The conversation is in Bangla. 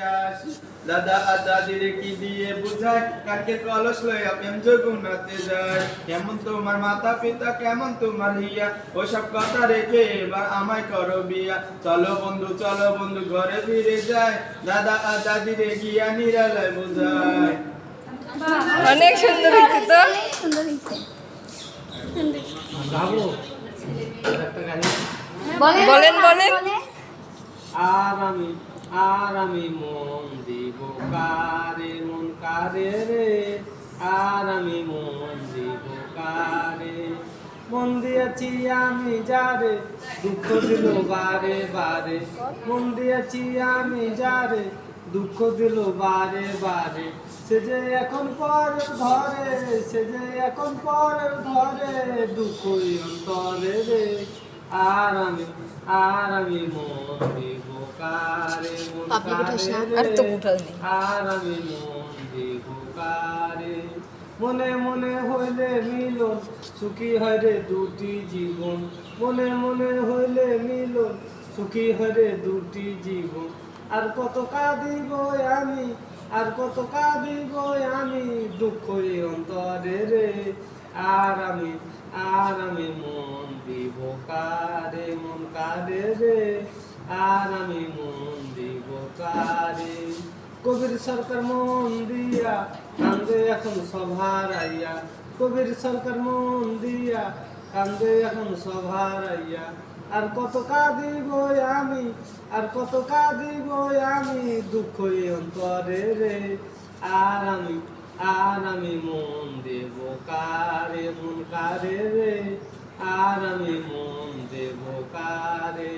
আসি দাদা দাদিরে কি দিয়ে বুঝাই কাকে কলস লইয়া প্রেম যগুনাতে যায় কেমন তোমার মাতা পিতা কেমন তোমার হিয়া ওসব কথা রেখে এবার আমায় করো বিয়া চলো বন্ধু ঘরে ফিরে যায় দাদা দাদিরে গিয়া নিরালায় বুঝায়। অনেক সুন্দর হয়েছে তো। বলেন বলেন। আর আমি মন দিব কারে মন কারে রে আর আমি মন দিব কারে মন দিয়েছি আমি যারে দুঃখ দিল বারে বারে মন দিয়েছি আমি যারে দুঃখ দিল বারে বারে সে যে এখন পরের ঘরে সে যে এখন পরের ঘরে দুঃখ অন্তরে রে আর আমি মন দিব কারে মন কারে আর আমি মন দিব কারে মনে মনে হইলে মিলন সুখী হয় রে দুটি জীবন মনে মনে হইলে মিলন সুখী হয় রে দুটি জীবন আর কত কাঁদিব আমি আর কত কাঁদিব আমি দুঃখ অন্তরে রে আর আমি মন দিব কারে মন কারে রে আর আমি মন দিব কারে কবির সরকার মন দিয়া কান্দে এখন সভার আইয়া কবির সরকার মন দিয়া কান্দে এখন সভার আইয়া আর কত কাঁদিব আমি আর কত কাঁদিব আমি দুঃখ অন্তরে রে আর আমি মন দেব কারে মন কারে রে আর আমি মন দেব কারে।